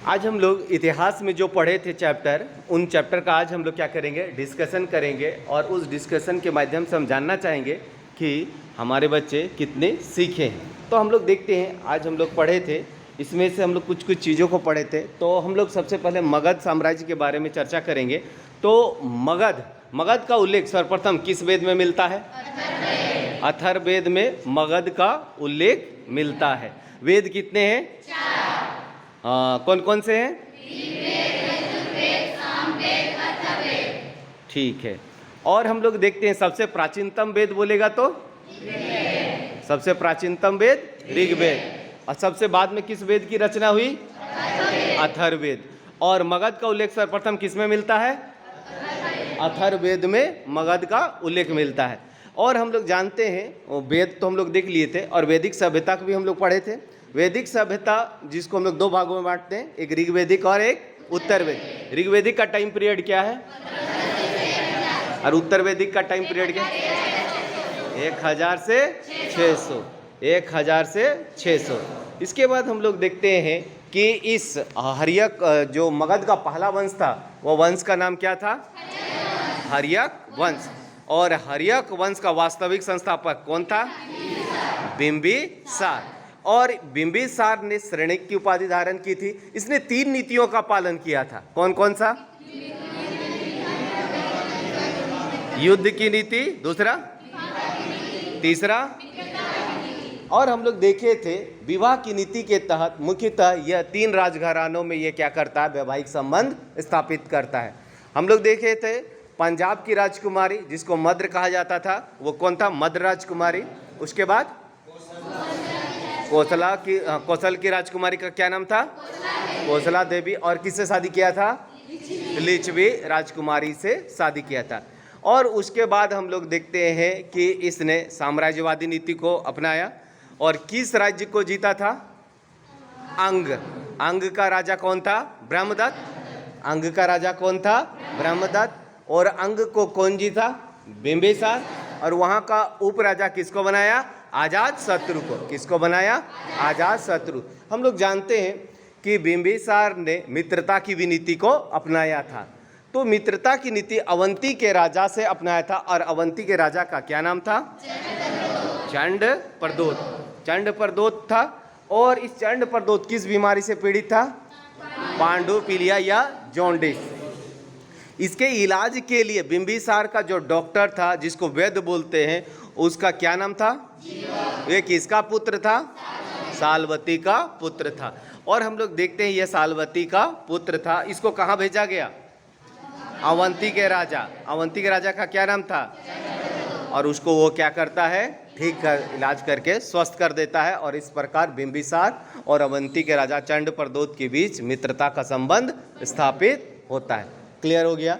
आज हम लोग इतिहास में जो पढ़े थे चैप्टर, उन चैप्टर का आज हम लोग क्या करेंगे, डिस्कशन करेंगे। और उस डिस्कशन के माध्यम से हम जानना चाहेंगे कि हमारे बच्चे कितने सीखे हैं। तो हम लोग देखते हैं, आज हम लोग पढ़े थे, इसमें से हम लोग कुछ कुछ चीज़ों को पढ़े थे। तो हम लोग सबसे पहले मगध साम्राज्य के बारे में चर्चा करेंगे। तो मगध का उल्लेख सर्वप्रथम किस वेद में मिलता है? अथर्ववेद में मगध का उल्लेख मिलता है। वेद कितने हैं? कौन कौन से हैं? ठीक है। और हम लोग देखते हैं सबसे प्राचीनतम वेद बोलेगा तो सबसे प्राचीनतम वेद ऋग्वेद। और सबसे बाद में किस वेद की रचना हुई? अथर्ववेद। और मगध का उल्लेख सर्वप्रथम किस में मिलता है? अथर्ववेद में मगध का उल्लेख मिलता है। और हम लोग जानते हैं, वेद तो हम लोग देख लिए थे, और वैदिक सभ्यता को भी हम लोग पढ़े थे। वैदिक सभ्यता जिसको हम लोग दो भागों में बांटते हैं, एक ऋग्वैदिक और एक उत्तरवैदिक। ऋग्वैदिक का टाइम पीरियड क्या है और उत्तरवैदिक का टाइम पीरियड क्या है? 1000 से 600। 1000 से 600। इसके बाद हम लोग देखते हैं कि इस हर्यक जो मगध का पहला वंश था, वो वंश का नाम क्या था? हर्यक वंश। और हर्यक वंश का वास्तविक संस्थापक कौन था? बिंबिसार। और बिंबिसार ने श्रेणिक की उपाधि धारण की थी। इसने 3 नीतियों का पालन किया था। कौन कौन सा? युद्ध की नीति, दूसरा, तीसरा, और हम लोग देखे थे विवाह की नीति के तहत मुख्यतः यह 3 राजघरानों में ये क्या करता है? वैवाहिक संबंध स्थापित करता है। हम लोग देखे थे पंजाब की राजकुमारी जिसको मद्र कहा जाता था, वो कौन था? मद्र राजकुमारी। उसके बाद कौशल की राजकुमारी का क्या नाम था? कौशला देवी। और किससे शादी किया था? लिच्छवी राजकुमारी से शादी किया था। और उसके बाद हम लोग देखते हैं कि इसने साम्राज्यवादी नीति को अपनाया। और किस राज्य को जीता था? अंग का राजा कौन था? ब्रह्मदत्त। अंग का राजा कौन था? ब्रह्मदत्त। और अंग को कौन जीता? बिंबिसार। और वहाँ का उपराजा किसको बनाया? अजातशत्रु को। किसको बनाया? अजातशत्रु। हम लोग जानते हैं कि बिंबिसार ने मित्रता की भी नीति को अपनाया था। तो मित्रता की नीति अवंती के राजा से अपनाया था। और अवंती के राजा का क्या नाम था? चंडप्रदोत था। और इस चंडप्रदोत किस बीमारी से पीड़ित था? पांडुपीलिया या जॉन्डिस। इसके इलाज के लिए बिंबिसार का जो डॉक्टर था, जिसको वैद्य बोलते हैं, उसका क्या नाम था? ये किसका पुत्र था? साल्वती का पुत्र था। और हम लोग देखते हैं यह साल्वती का पुत्र था। इसको कहाँ भेजा गया? अवंती के राजा का क्या नाम था? और उसको वो क्या करता है? ठीक कर इलाज करके स्वस्थ कर देता है। और इस प्रकार बिंबिसार और अवंती के राजा चंडप्रदोत के बीच मित्रता का संबंध स्थापित होता है। क्लियर हो गया?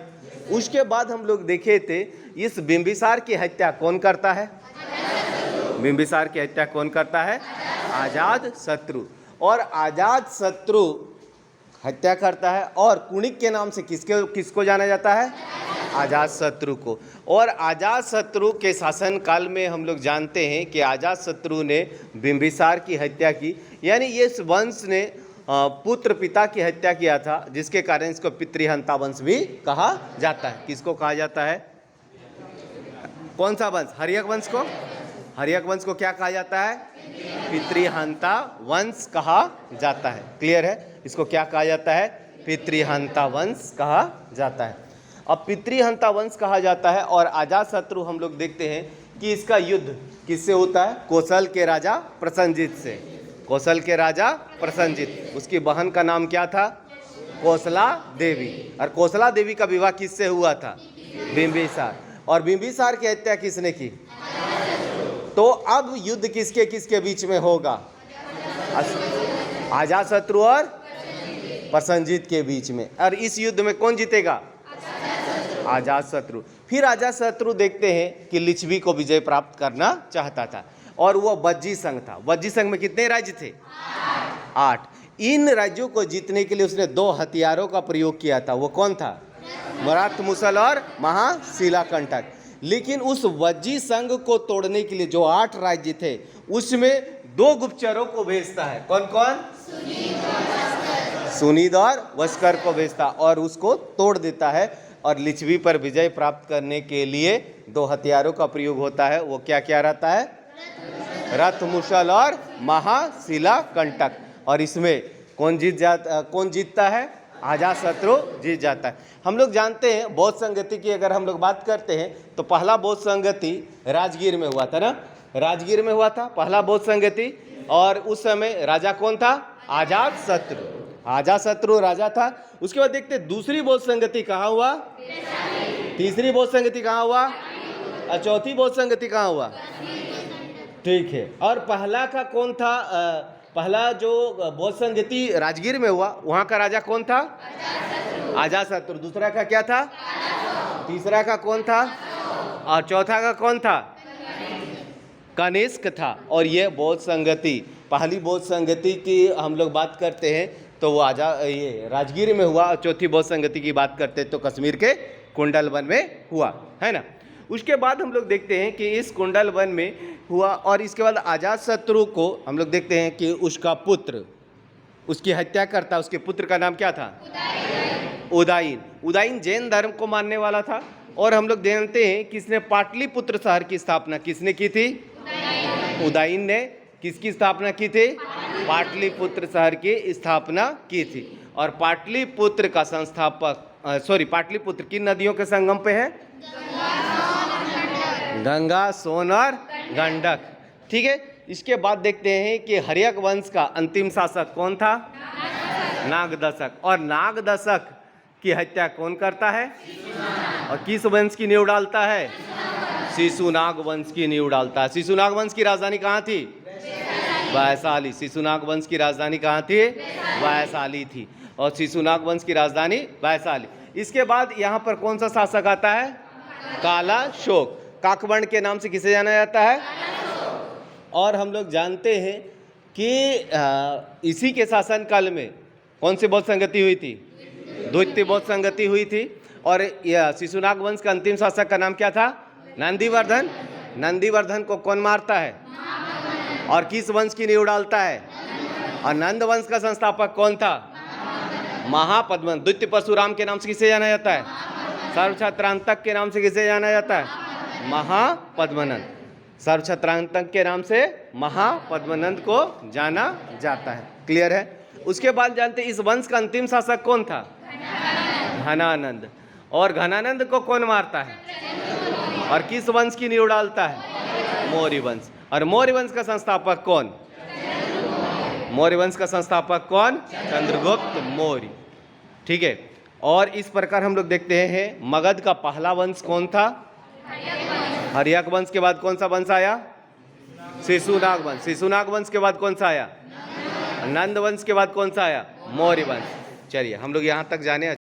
उसके बाद हम लोग देखे थे इस बिंबिसार की हत्या कौन करता है? बिंबिसार की हत्या कौन करता है? अजातशत्रु। और अजातशत्रु हत्या करता है। और कुणिक के नाम से किसको जाना जाता है? अजातशत्रु को। और अजातशत्रु के शासन काल में हम लोग जानते हैं कि अजातशत्रु ने बिंबिसार की हत्या की। यानी इस वंश ने पुत्र पिता की हत्या किया था, जिसके कारण इसको पितृहंता वंश भी कहा जाता है। किसको कहा जाता है? कौन सा वंश? हर्यक वंश को। हर्यक वंश को क्या कहा जाता है? पितृहंता वंश कहा जाता है। क्लियर है? इसको क्या कहा जाता है? पितृहंता वंश कहा जाता है। अब पितृहंता वंश कहा जाता है। और अजातशत्रु हम लोग देखते हैं कि इसका युद्ध किससे होता है? कौशल के राजा प्रसन्नजित से। कौशल के राजा प्रसन्नजित। उसकी बहन का नाम क्या था? कौशला देवी। और कौशला देवी का विवाह किससे हुआ था? बिंबिसार। और बिंबिसार की हत्या किसने की? तो अब युद्ध किसके किसके बीच में होगा? अजातशत्रु और प्रसन्नजित के बीच में। और इस युद्ध में कौन जीतेगा? अजातशत्रु। फिर अजातशत्रु देखते हैं कि लिच्छवी को विजय प्राप्त करना चाहता था। और वो वज्जी संघ था। वज्जी संघ में कितने राज्य थे? 8। इन राज्यों को जीतने के लिए उसने 2 हथियारों का प्रयोग किया था। वो कौन था? मराठ मुसल और महाशिलाकंटक। लेकिन उस वज्जी संघ को तोड़ने के लिए जो 8 राज्य थे, उसमें 2 गुप्तचरों को भेजता है। कौन कौन? सुनीद और वस्कर को भेजता और उसको तोड़ देता है। और लिच्छवी पर विजय प्राप्त करने के लिए 2 हथियारों का प्रयोग होता है। वो क्या क्या रहता है? रथ, मुसल और महाशिला कंटक। और इसमें कौन जीतता है? अजातशत्रु जीत जाता है। हम लोग जानते हैं बौद्ध संगति की अगर हम लोग बात करते हैं तो पहला बौद्ध संगति राजगीर में हुआ था ना, राजगीर में हुआ था पहला बौद्ध संगति। और उस समय राजा कौन था? अजातशत्रु। अजातशत्रु राजा था। उसके बाद देखते दूसरी बौद्ध संगति कहाँ हुआ? तीसरी बौद्ध संगति कहाँ हुआ? और चौथी बौद्ध संगति कहाँ हुआ? ठीक है। और पहला का कौन था? पहला जो बौद्ध संगति राजगीर में हुआ वहाँ का राजा कौन था? अजातशत्रु। दूसरा का क्या था? तीसरा का कौन था? और चौथा का कौन था? कनिष्क था। और ये बौद्ध संगति, पहली बौद्ध संगति की हम लोग बात करते हैं तो वो ये राजगीर में हुआ। और चौथी बौद्ध संगति की बात करते हैं तो कश्मीर के कुंडलवन में हुआ, है ना। उसके बाद हम लोग देखते हैं कि इस कुंडलवन में हुआ। और इसके बाद अजातशत्रु को हम लोग देखते हैं कि उसका पुत्र उसकी हत्या करता। उसके पुत्र का नाम क्या था? उदयन। उदयन जैन धर्म को मानने वाला था। और हम लोग जानते हैं किसने पाटलिपुत्र शहर की स्थापना किसने की थी? उदयन ने किसकी स्थापना की थी? पाटलिपुत्र शहर की स्थापना की थी। और पाटलिपुत्र का संस्थापक पाटलिपुत्र किन नदियों के संगम पे है? गंगा, सोन और गंडक। ठीक है। इसके बाद देखते हैं कि हर्यक वंश का अंतिम शासक कौन था? नागदशक। और नागदशक की हत्या कौन करता है? और किस वंश की नींव डालता है? शिशुनाग वंश की नींव डालता है। शिशुनाग वंश की राजधानी कहाँ थी? वैशाली। शिशुनाग वंश की राजधानी कहाँ थी? वैशाली थी। और शिशुनाग वंश की राजधानी वैशाली। इसके बाद यहाँ पर कौन सा शासक आता है? कालाशोक। काकवर्ण के नाम से किसे जाना जाता है? और हम लोग जानते हैं कि इसी के शासनकाल में कौन सी बौद्ध संगति हुई थी? द्वितीय बौद्ध संगति हुई थी। और यह शिशुनाग वंश का अंतिम शासक का नाम क्या था? नंदीवर्धन। नंदीवर्धन को कौन मारता है? और किस वंश की नींव डालता है? और नंद वंश का संस्थापक कौन था? महापद्मनंद। द्वितीय परशुराम के नाम से किसे जाना जाता है? सर्वछत्रांतक के नाम से किसे जाना जाता है? महापद्मनंद। सर्वछत्रांतक के नाम से महापद्मनंद को जाना जाता है। क्लियर है। उसके बाद जानते इस वंश का अंतिम शासक कौन था? घनानंद। और घनानंद को कौन मारता है? और किस वंश की नींव डालता है? मौर्य वंश। और मौर्य वंश का संस्थापक कौन? मौर्य वंश का संस्थापक कौन? चंद्रगुप्त मौर्य। ठीक है। और इस प्रकार हम लोग देखते हैं मगध का पहला वंश कौन था? हर्यक वंश के बाद कौन सा वंश आया? शिशुनाग वंश। शिशुनाग वंश के बाद कौन सा आया? नंद वंश के बाद कौन सा आया? मौर्य वंश। चलिए हम लोग यहाँ तक जाने।